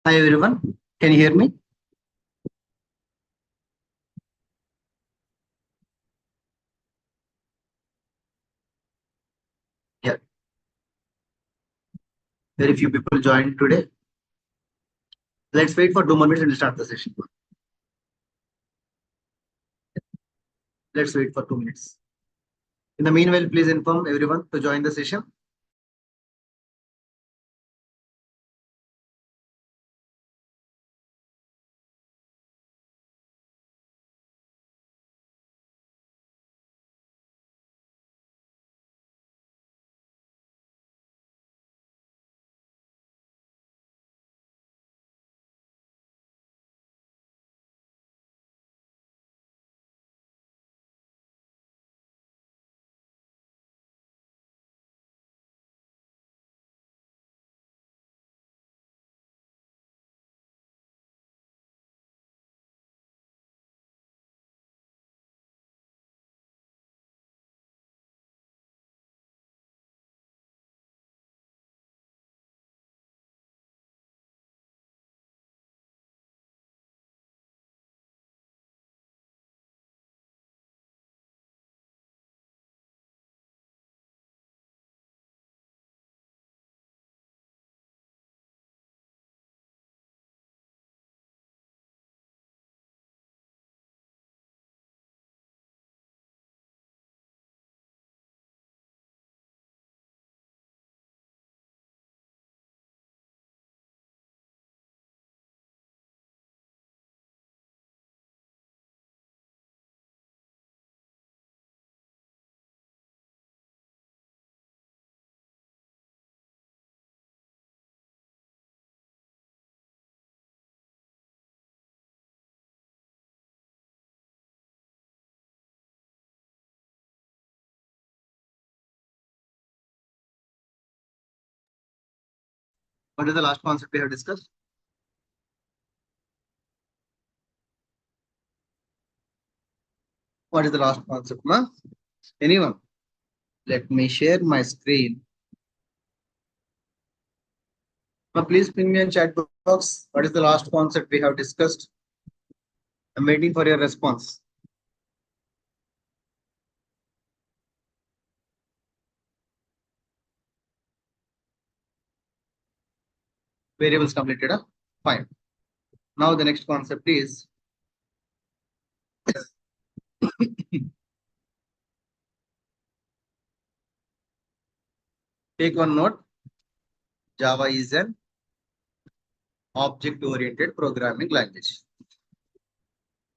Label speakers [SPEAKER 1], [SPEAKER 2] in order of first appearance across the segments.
[SPEAKER 1] Hi everyone, can you hear me? Yeah, very few people joined today. Let's wait for 2 more minutes and start the session. Let's wait for 2 minutes. In the meanwhile, please inform everyone to join the session. What is the last concept we have discussed? What is the last concept, ma? Anyone? Let me share my screen. Ma, please ping me in chat box. What is the last concept we have discussed? I'm waiting for your response. Variables completed, huh? Fine. Now the next concept is take one note. Java is an object-oriented programming language.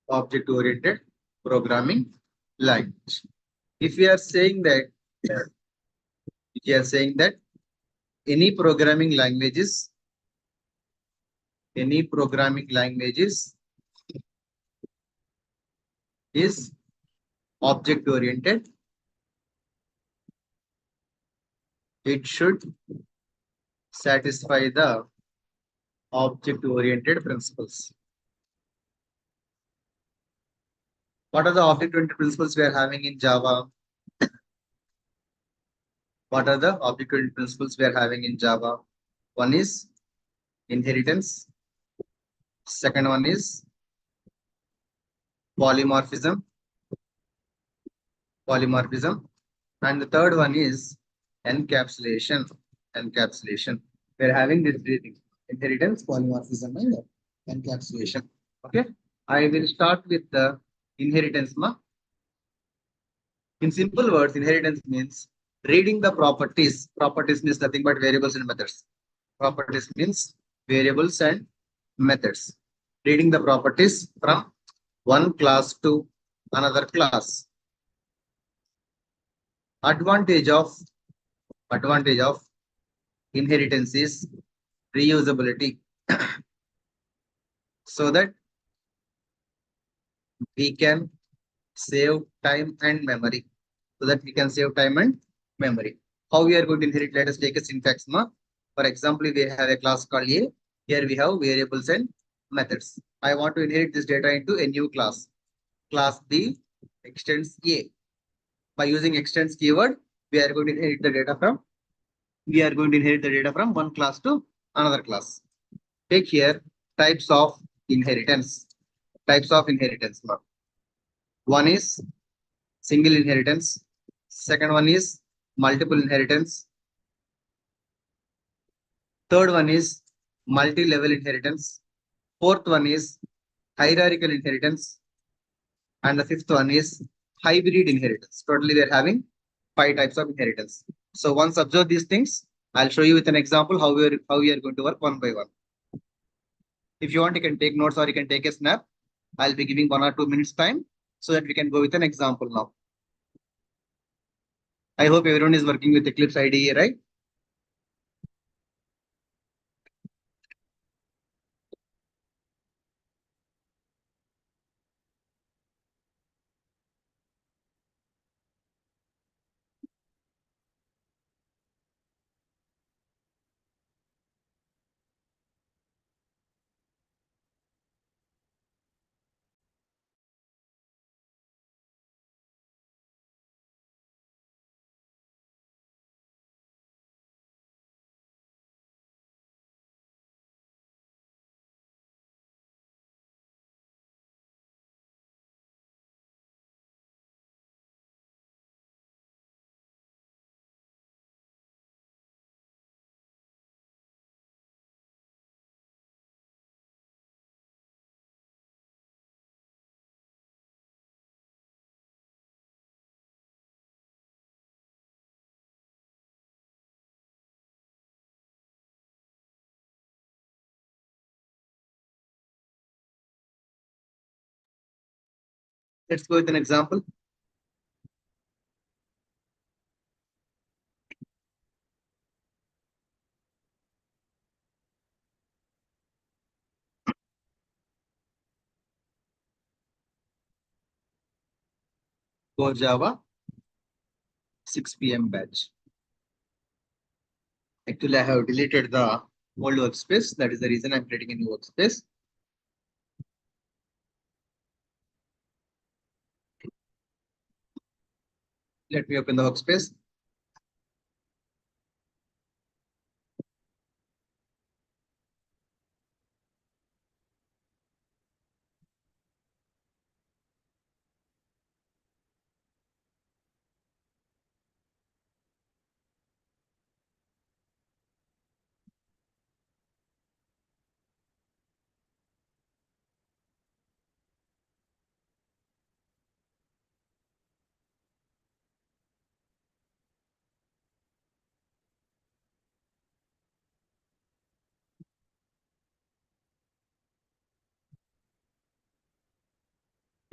[SPEAKER 1] Object-oriented programming language. If we are saying that, any programming languages, is object-oriented, it should satisfy the object-oriented principles. What are the object-oriented principles we are having in Java? What are the object-oriented principles we are having in Java? One is inheritance. Second one is polymorphism. And the third one is encapsulation. We're having this three things: inheritance, polymorphism, and encapsulation. Okay. I will start with the inheritance. In simple words, inheritance means reading the properties. Properties means nothing but variables and methods. Properties means variables and methods. Reading the properties from one class to another class. Advantage of inheritance is reusability. So that we can save time and memory. How we are going to inherit? Let us take a syntax. For example, we have a class called A. Here we have variables and methods. I want to inherit this data into a new class. Class B extends A. By using extends keyword, we are going to inherit the data from one class to another class. Take here types of inheritance. Types of inheritance. One is single inheritance. Second one is multiple inheritance. Third one is multi-level inheritance. Fourth one is hierarchical inheritance. And the fifth one is hybrid inheritance. Totally, we are having 5 types of inheritance. So once observe these things, I'll show you with an example how we are going to work one by one. If you want, you can take notes or you can take a snap. I'll be giving 1 or 2 minutes time so that we can go with an example now. I hope everyone is working with Eclipse IDE, right? Let's go with an example. For Java 6 p.m. batch. Actually, I have deleted the old workspace. That is the reason I'm creating a new workspace. Let me open the workspace.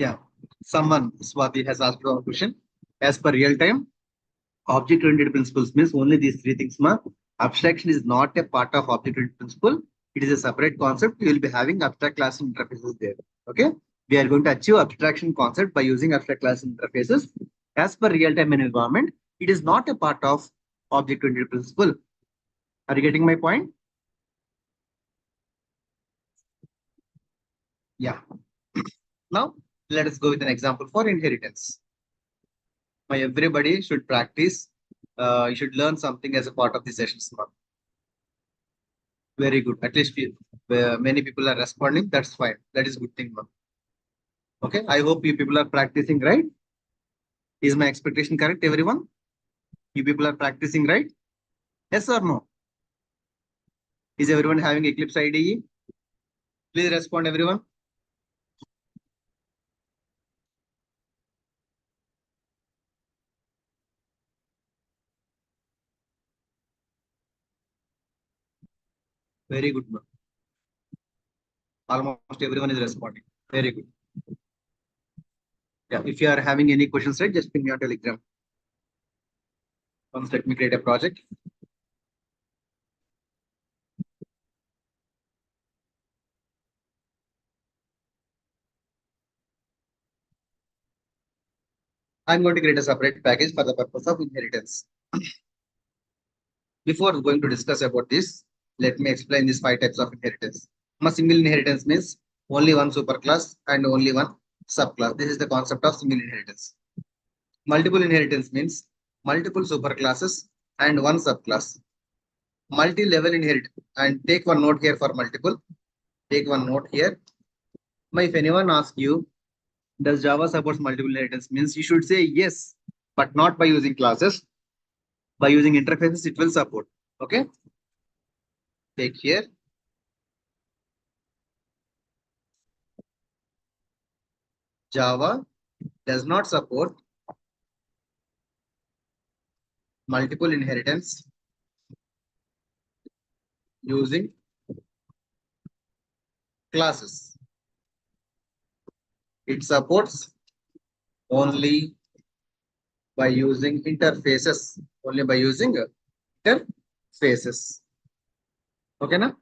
[SPEAKER 1] Yeah, someone, Swati, has asked one question. As per real time, object-oriented principles means only these 3 things. Abstraction is not a part of object-oriented principle. It is a separate concept. You will be having abstract class interfaces there. Okay. We are going to achieve abstraction concept by using abstract class interfaces. As per real-time environment, it is not a part of object-oriented principle. Are you getting my point? Yeah. Now, let us go with an example for inheritance. My everybody should practice. You should learn something as a part of the sessions. Very good. At least many people are responding. That's fine. That is good thing. Okay. I hope you people are practicing, right? Is my expectation correct, everyone? You people are practicing, right? Yes or no? Is everyone having Eclipse IDE? Please respond, everyone. Very good. Almost everyone is responding. Very good. Yeah. If you are having any questions, right, just ping me on Telegram. Once let me create a project. I'm going to create a separate package for the purpose of inheritance. Before going to discuss about this, let me explain these 5 types of inheritance. A single inheritance means only one superclass and only one subclass. This is the concept of single inheritance. Multiple inheritance means multiple superclasses and one subclass. multi-level inheritance. And take one note here for multiple. Take one note here. Now, if anyone asks you, does Java supports multiple inheritance? Means you should say yes, but not by using classes. By using interfaces, it will support. Okay. Take here. Java does not support multiple inheritance using classes. It supports only by using interfaces. Only by using interfaces. Okay, na?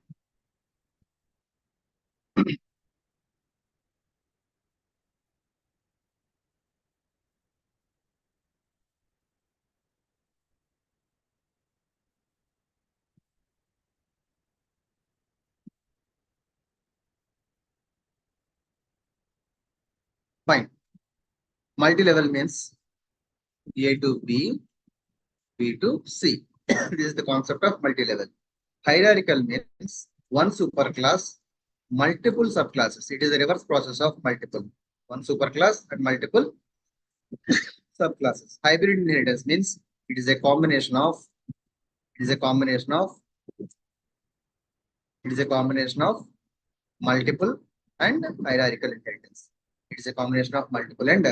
[SPEAKER 1] Fine. Multi-level means A to B, B to C. This is the concept of multi-level. Hierarchical means one superclass, multiple subclasses. It is a reverse process of multiple. One superclass and multiple subclasses. Hybrid inheritance means it is a combination of it is a combination of it is a combination of multiple and hierarchical inheritance. It is a combination of multiple and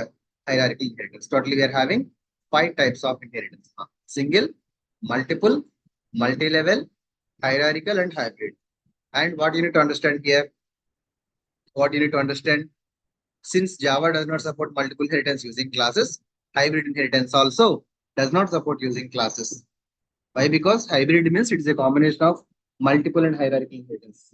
[SPEAKER 1] hierarchical inheritance. Totally, we are having five types of inheritance: single, multiple, multi-level, hierarchical, and hybrid. And what you need to understand here, what you need to understand, since Java does not support multiple inheritance using classes, hybrid inheritance also does not support using classes. Why? Because hybrid means it is a combination of multiple and hierarchical inheritance.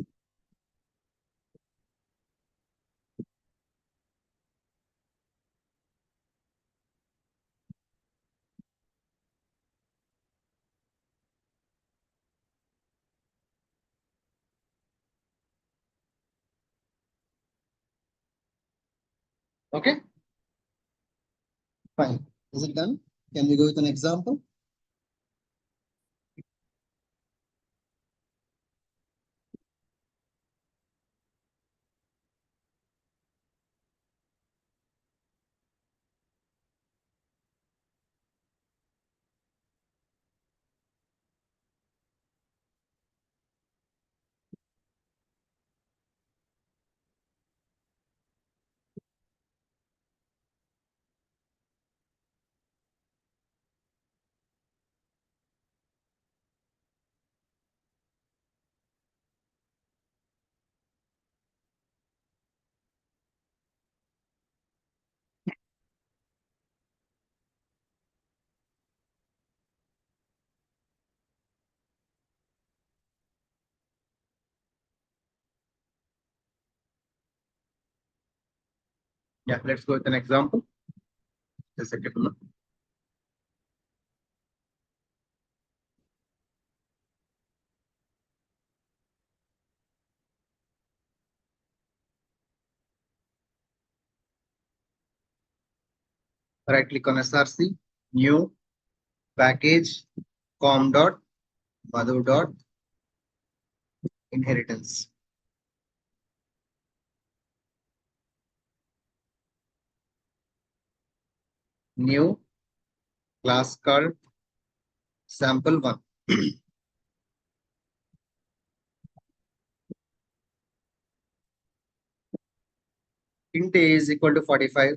[SPEAKER 1] Okay, fine. Is it done? Can we go with an example? Yeah, let's go with an example. Just a second. Right click on SRC, new package, com dot, madhu dot, inheritance. New class called sample one. Int a is equal to 45.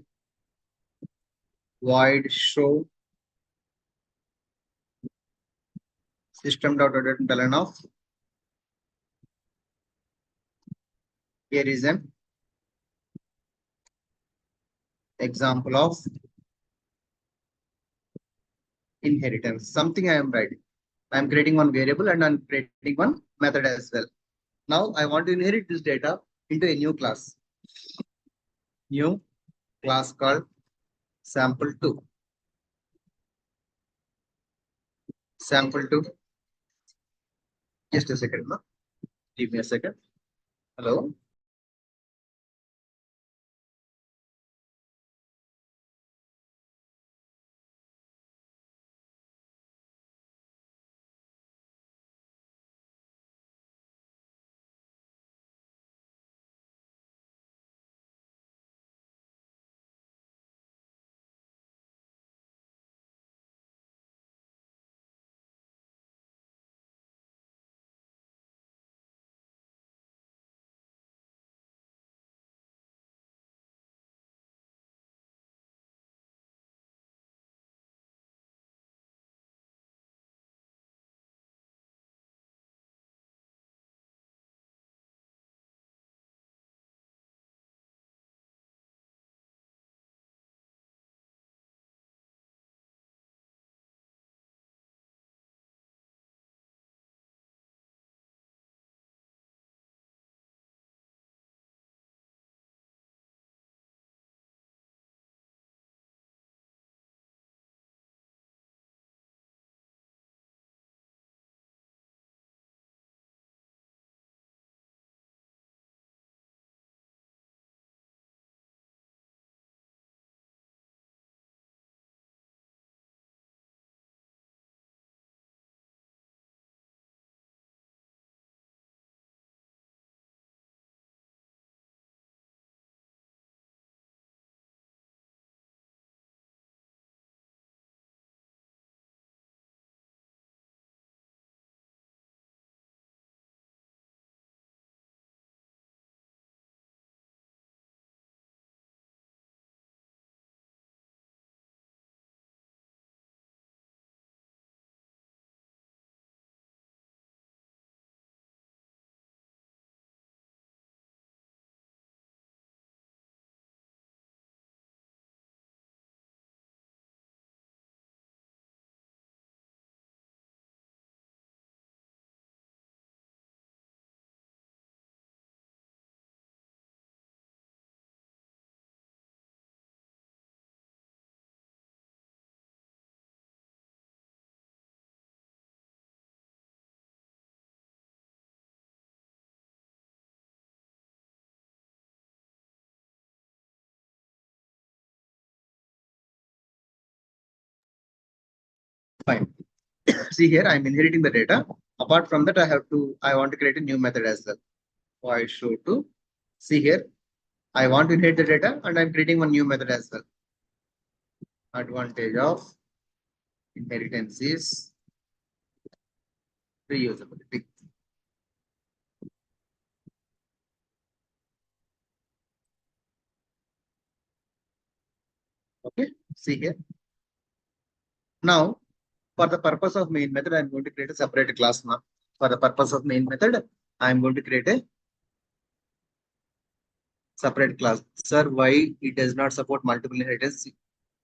[SPEAKER 1] Void show system dot println of. Here is an example of inheritance. Something I am writing. I am creating one variable and I am creating one method as well. Now I want to inherit this data into a new class. New class called sample2. Sample2. Just a second. No? Give me a second. Hello. Fine. See here, I'm inheriting the data. Apart from that, I want to create a new method as well. So I show to, see here, I want to inherit the data and I'm creating one new method as well. Advantage of inheritance is reusability. Okay, see here. Now, for the purpose of main method, I'm going to create a separate class now. For the purpose of main method, I'm going to create a separate class. Sir, why it does not support multiple inheritance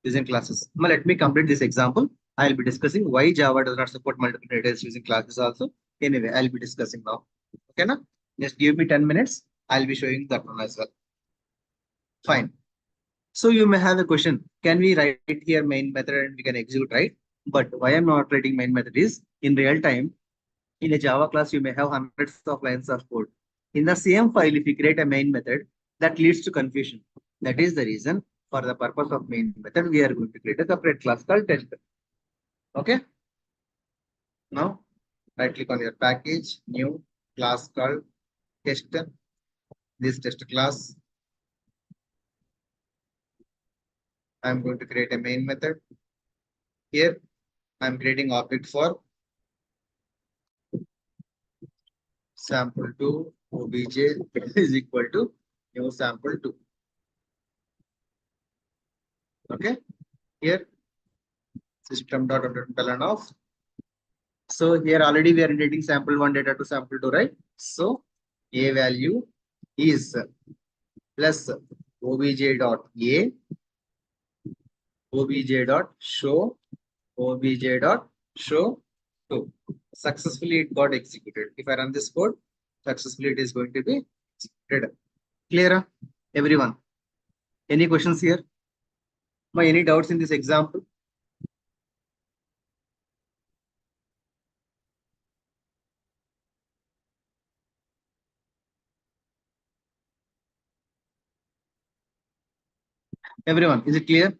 [SPEAKER 1] using classes? Now, let me complete this example. I'll be discussing why Java does not support multiple inheritance using classes also. Anyway, I'll be discussing now. Okay, now just give me 10 minutes. I'll be showing that one as well. Fine. So you may have a question. Can we write here main method and we can execute, right? But why I'm not writing main method is in real time, in a Java class, you may have hundreds of lines of code. In the same file, if you create a main method, that leads to confusion. That is the reason for the purpose of main method, we are going to create a separate class called test. Okay. Now, right click on your package, new class called test. This test class, I'm going to create a main method. Here, I'm creating object for sample2 obj is equal to new sample2. Okay. Here, system.println of. So here already we are getting sample1 data to sample2, right? So a value is plus obj dot a, obj dot show, obj dot show 2. Successfully it got executed. If I run this code, successfully it is going to be executed. Clear, everyone? Any questions here? Any doubts in this example? Everyone, is it clear?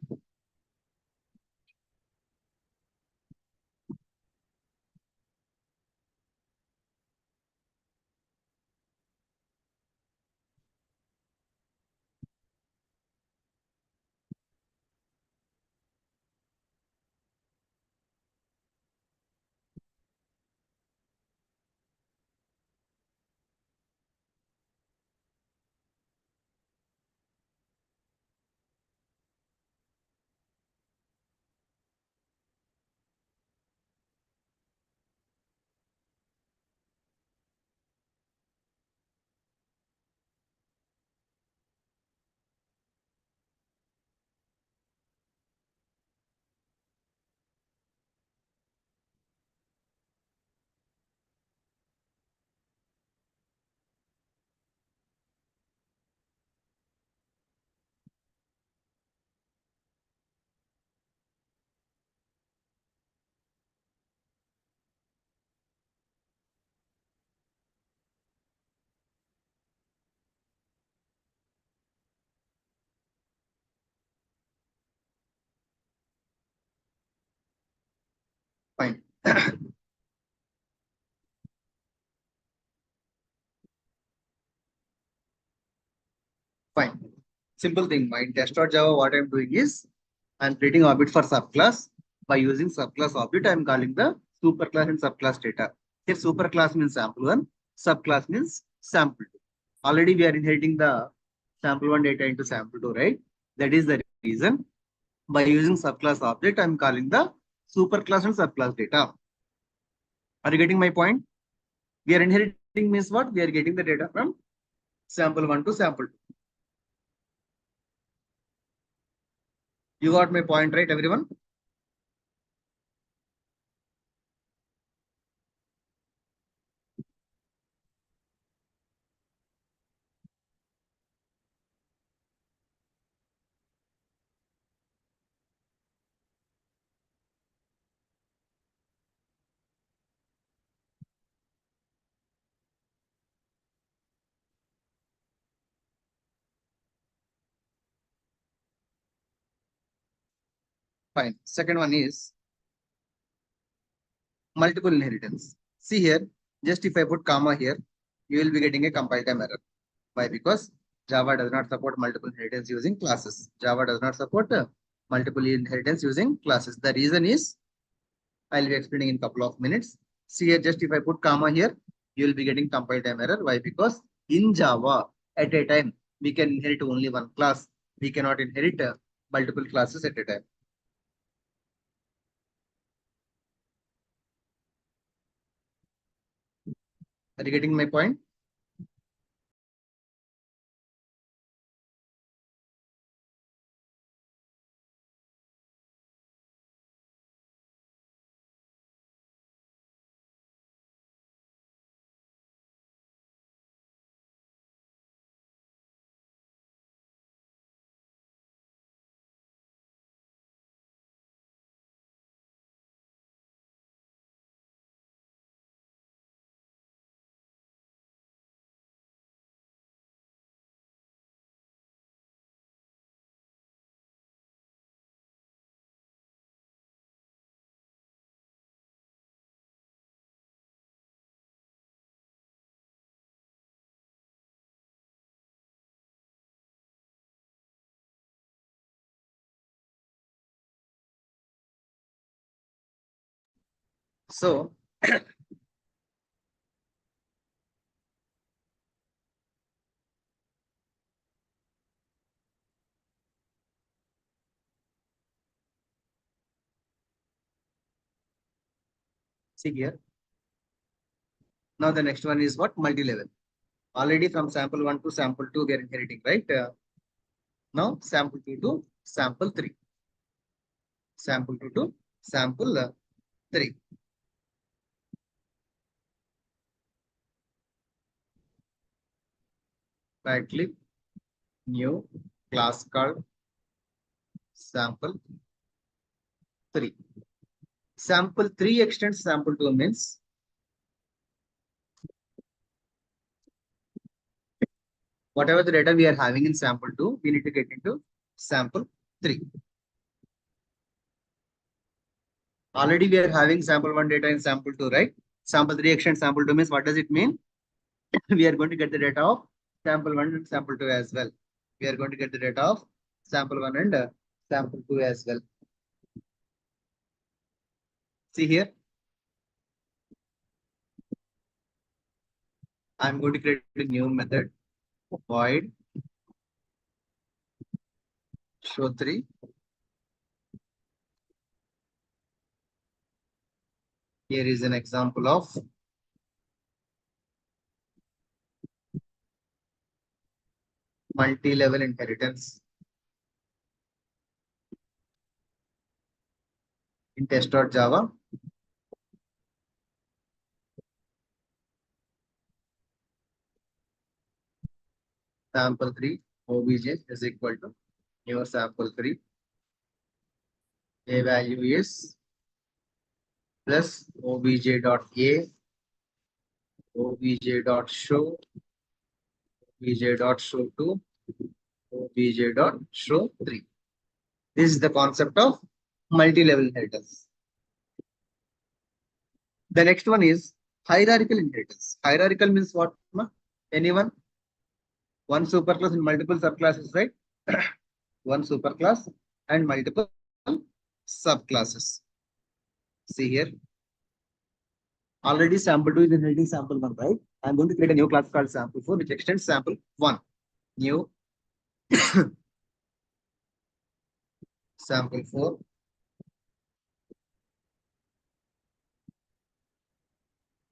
[SPEAKER 1] Fine. Fine. Simple thing. My test.java, what I'm doing is I'm creating object for subclass. By using subclass object, I'm calling the superclass and subclass data. Here, superclass means sample1, subclass means sample2. Already we are inheriting the sample1 data into sample2, right? That is the reason. By using subclass object, I'm calling the superclass and subclass data. Are you getting my point? We are inheriting means what? We are getting the data from sample1 to sample2. You got my point, right, everyone? Fine. Second one is multiple inheritance. See here, just if I put comma here, you will be getting a compile time error. Why? Because Java does not support multiple inheritance using classes. Java does not support multiple inheritance using classes. The reason is, I'll be explaining in a couple of minutes. See here, just if I put comma here, you will be getting compile time error. Why? Because in Java, at a time, we can inherit only one class. We cannot inherit multiple classes at a time. Are you getting my point? So, see here. Now the next one is what? Multi-level. Already from sample 1 to sample 2, we are inheriting, right? Now sample 2 to sample 3. Sample 2 to sample 3. Right click, new class called sample 3. Sample 3 extends sample 2 means whatever the data we are having in sample 2, we need to get into sample 3. Already we are having sample 1 data in sample 2, right? Sample 3 extends sample 2 means what does it mean? We are going to get the data of sample 1 and sample 2 as well. We are going to get the data of sample 1 and sample 2 as well. See here, I'm going to create a new method, void show 3. Here is an example of multi-level inheritance in test.java. Sample 3 obj is equal to new sample 3. A value is plus obj dot a, obj dot show, obj dot show 2, obj dot show 3. This is the concept of multi-level inheritance. The next one is hierarchical inheritance. Hierarchical means what? Anyone? One superclass and multiple subclasses, right? One superclass and multiple subclasses. See here. Already sample 2 is inheriting sample 1, right? I'm going to create a new class called sample 4, which extends sample 1. New sample 4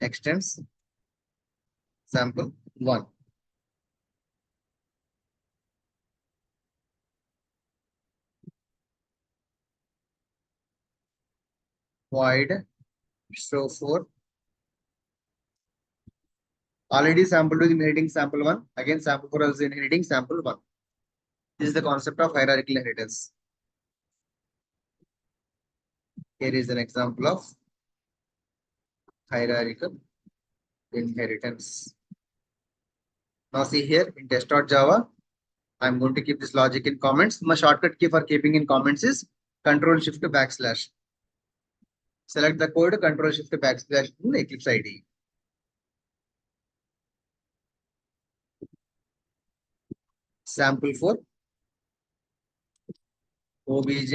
[SPEAKER 1] extends sample 1. Void show 4. Already sample 2 is inheriting sample 1. Again, sample 4 is inheriting sample 1. This is the concept of hierarchical inheritance. Here is an example of hierarchical inheritance. Now see here in test.java, I'm going to keep this logic in comments. My shortcut key for keeping in comments is Control Shift backslash. Select the code, Control Shift backslash in Eclipse ID. Sample for obj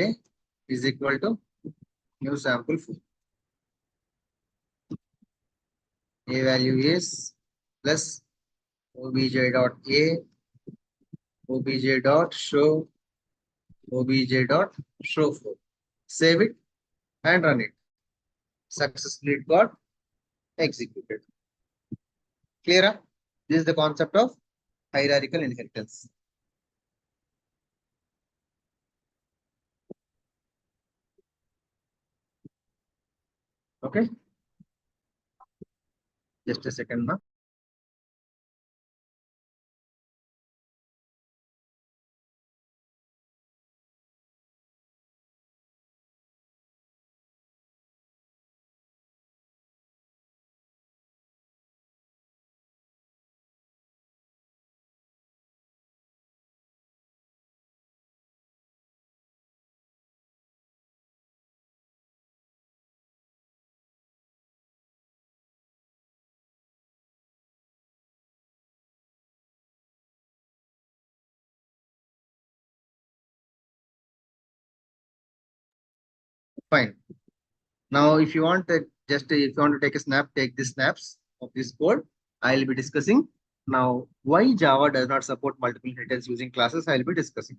[SPEAKER 1] is equal to new sample for a value is plus obj dot a, obj dot show, obj dot show for. Save it and run it. Successfully it got executed. Clear? This is the concept of hierarchical inheritance. Okay, just a second now. Fine. Now, if you want if you want to take a snap, take the snaps of this code. I'll be discussing now why Java does not support multiple inheritance using classes. I'll be discussing.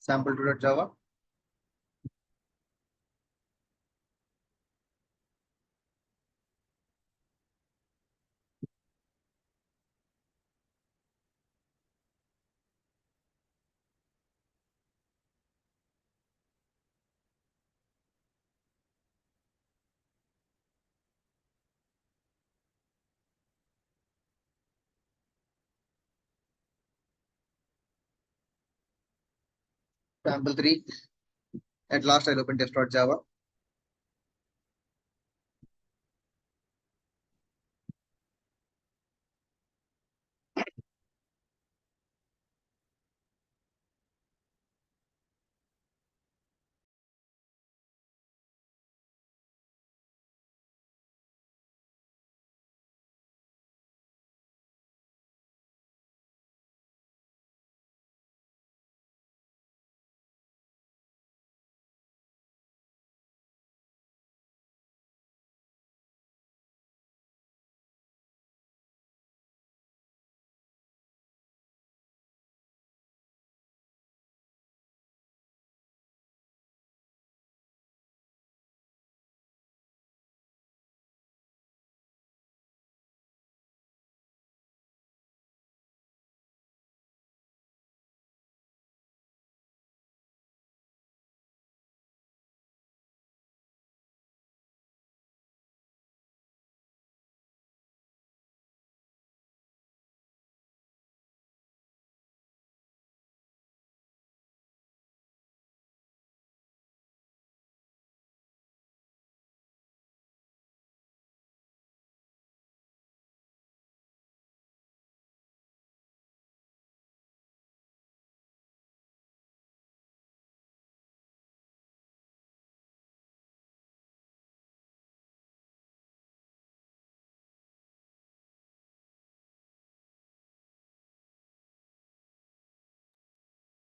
[SPEAKER 1] Sample2.java. Sample3. At last, I'll open test.java.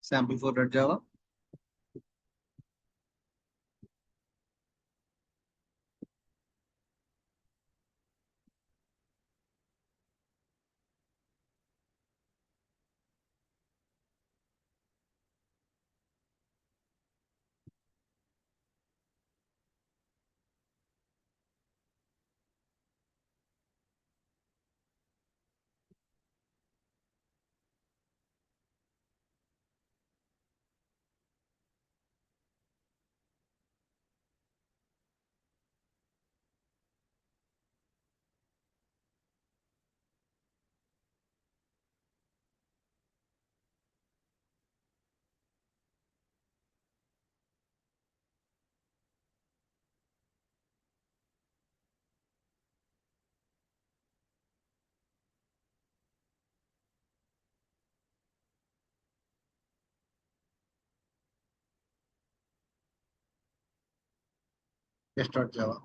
[SPEAKER 1] Sample for Java. Test.java.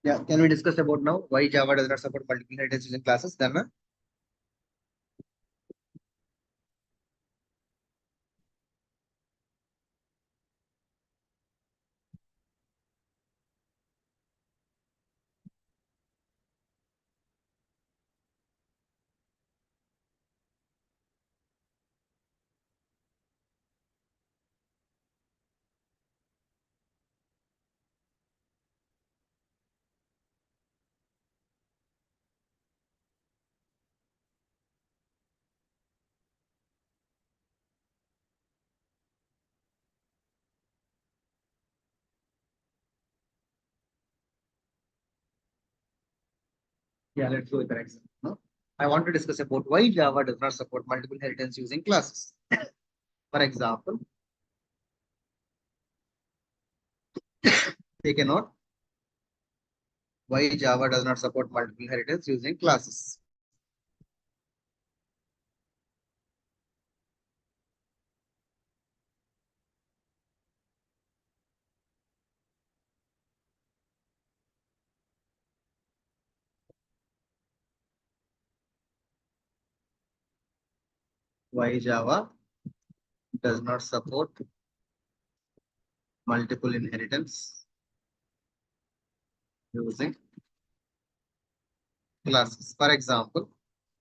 [SPEAKER 1] Yeah, can we discuss about now why Java does not support multiple inheritance using classes? Then yeah, let's go with the next one. No? I want to discuss about why Java does not support multiple inheritance using classes. For example, take a note why Java does not support multiple inheritance using classes. Why Java does not support multiple inheritance using classes. For example,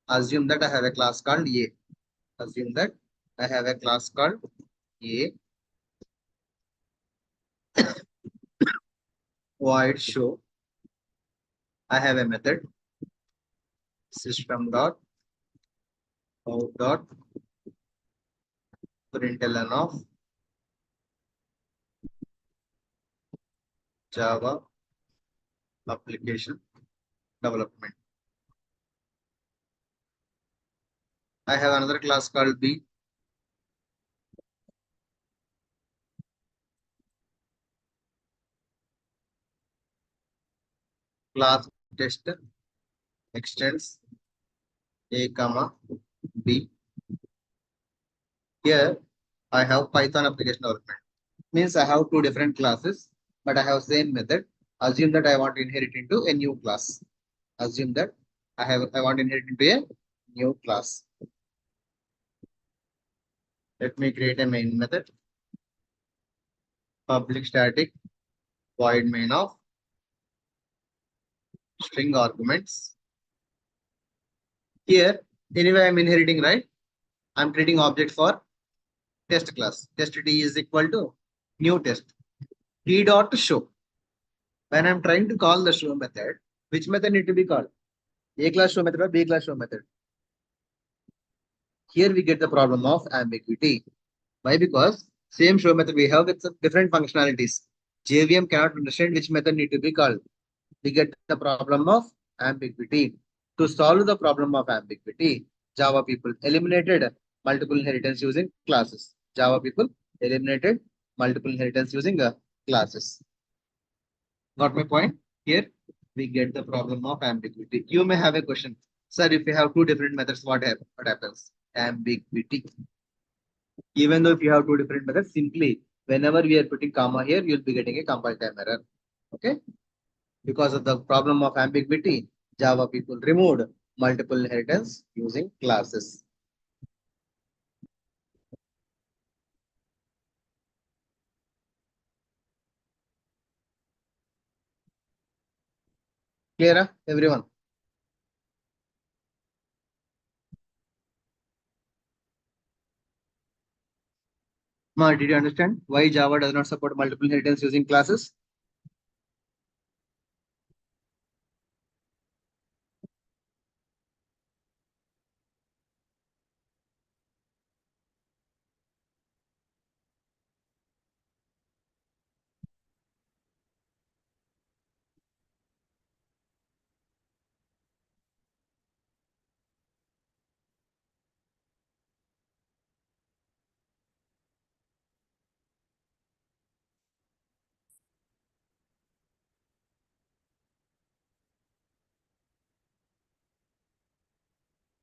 [SPEAKER 1] assume that I have a class called A. Assume that I have a class called A. Void show. I have a method system dot out dot println of Java application development. I have another class called B. Class test extends A comma B. Here I have Python application development. Means I have two different classes, but I have same method. Assume that I want to inherit into a new class. Assume that I want to inherit into a new class. Let me create a main method. Public static void main of string arguments. Here, anyway, I'm inheriting, right? I'm creating object for test class. Test t is equal to new test. T dot show. When I'm trying to call the show method, which method need to be called? A class show method or B class show method? Here we get the problem of ambiguity. Why? Because Same show method we have with some different functionalities. JVM cannot understand which method need to be called. We get the problem of ambiguity. To solve the problem of ambiguity, Java people eliminated multiple inheritance using classes. Java people eliminated multiple inheritance using classes. Got my point? Here we get the problem of ambiguity. You may have a question. Sir, if you have two different methods, what happens? Ambiguity. Even though if you have two different methods, simply whenever we are putting comma here, you'll be getting a compile time error. Okay. Because of the problem of ambiguity, Java people removed multiple inheritance using classes. Clear, everyone? Ma, did you understand why Java does not support multiple inheritance using classes?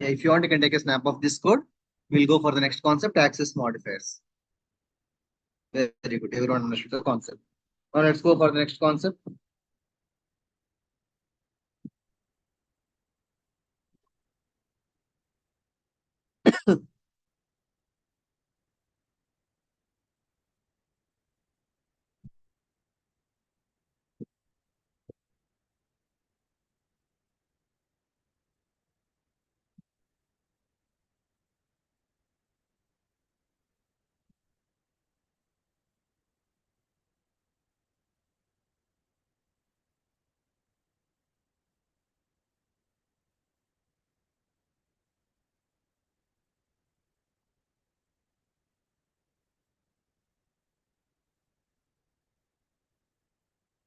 [SPEAKER 1] Yeah, if you want, you can take a snap of this code. We'll go for the next concept, access modifiers. Very good. Everyone understood the concept. Now let's go for the next concept.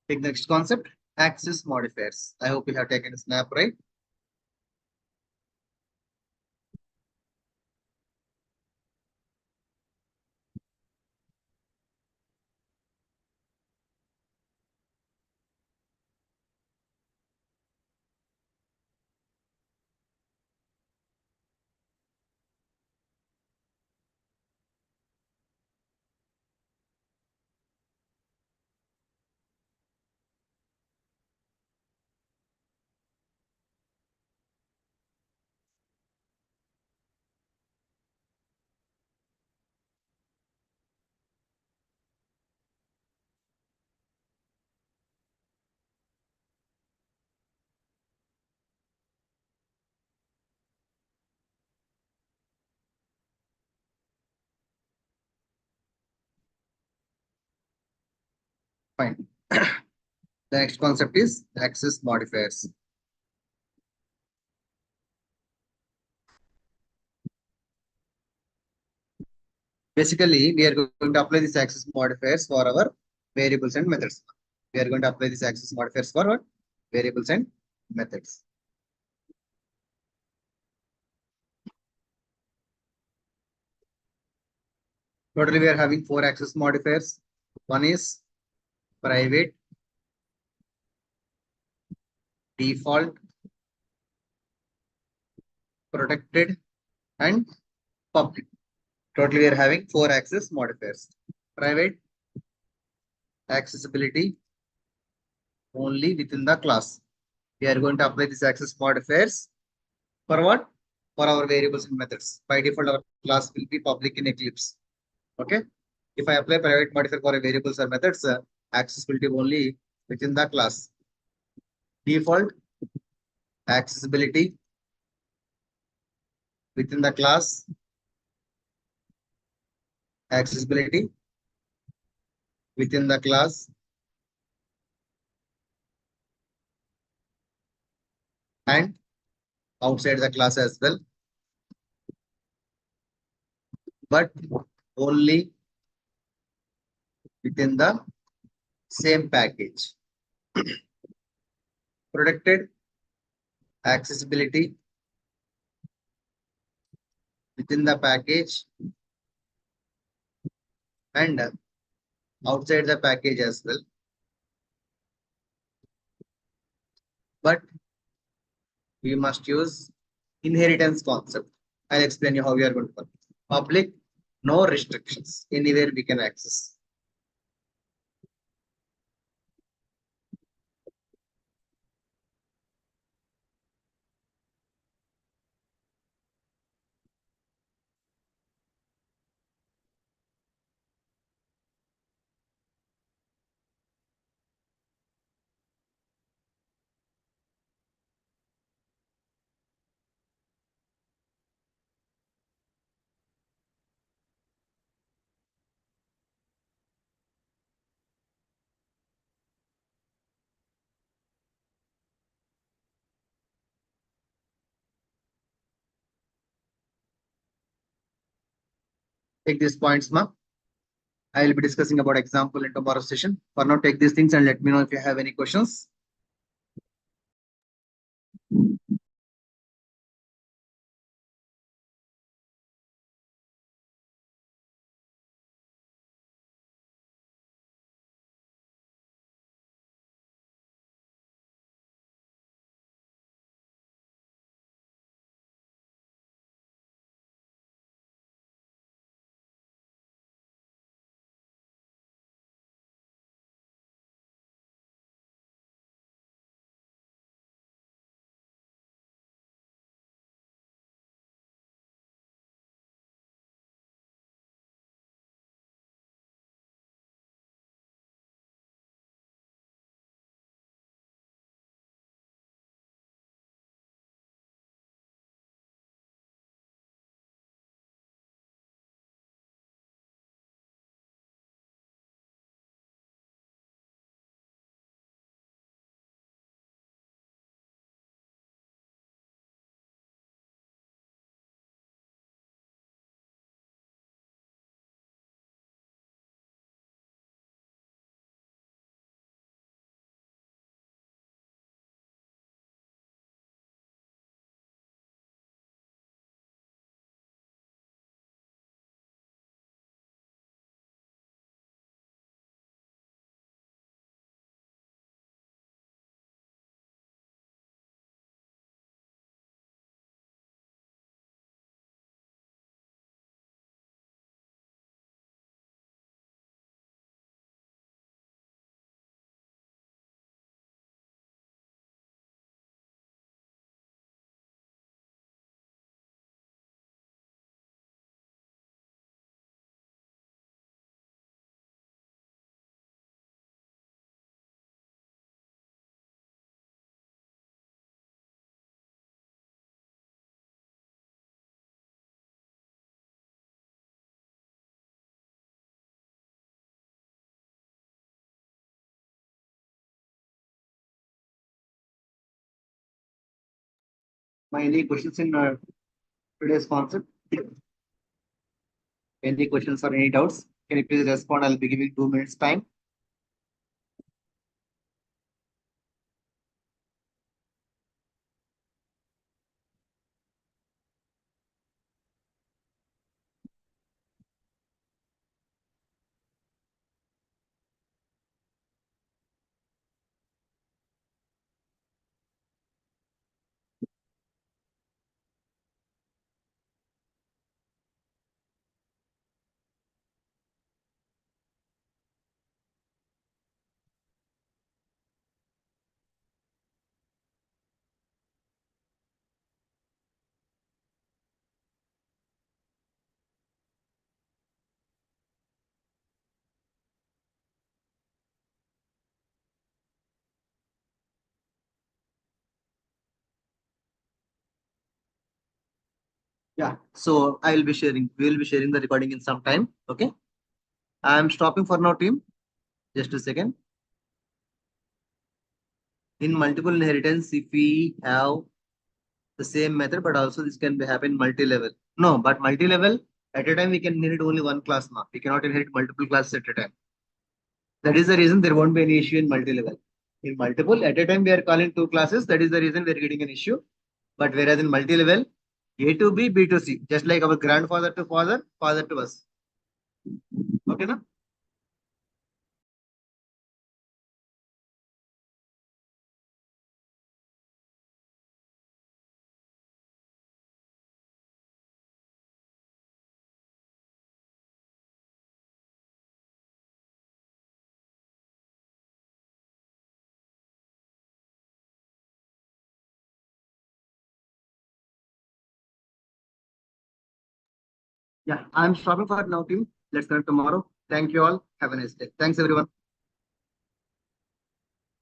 [SPEAKER 1] Take the next concept, access modifiers. I hope you have taken a snap, right? Fine. The next concept is access modifiers. Basically, we are going to apply these access modifiers for our variables and methods. We are going to apply these access modifiers for our variables and methods. Totally, we are having four access modifiers. One is private, default, protected, and public. Totally, we are having four access modifiers. Private, accessibility, only within the class. We are going to apply these access modifiers for what? For our variables and methods. By default, our class will be public in Eclipse. Okay. If I apply private modifier for a variables or methods, accessibility only within the class. Default accessibility within the class, accessibility within the class, and outside the class as well. But only within the same package. Protected accessibility within the package and outside the package as well. But we must use inheritance concept. I'll explain you how we are going to work. Public, no restrictions. Anywhere we can access. Take these points, ma. I will be discussing about example in tomorrow's session. For now, take these things and let me know if you have any questions. Any questions in today's concept? Any questions or any doubts? Can you please respond? I'll be giving 2 minutes time. Yeah. So I will be sharing. We will be sharing the recording in some time. Okay. I'm stopping for now, team. Just a second. In multiple inheritance, if we have the same method, but also this can be happen multi-level. No, but multi-level at a time we can inherit only one class now. We cannot inherit multiple classes at a time. That is the reason there won't be any issue in multi-level. In multiple, at a time we are calling two classes. That is the reason we are getting an issue. But whereas in multi-level, A to B, B to C, just like our grandfather to father, father to us. Okay, na? Yeah, I'm stopping for now, team. Let's connect tomorrow. Thank you all. Have a nice day. Thanks, everyone.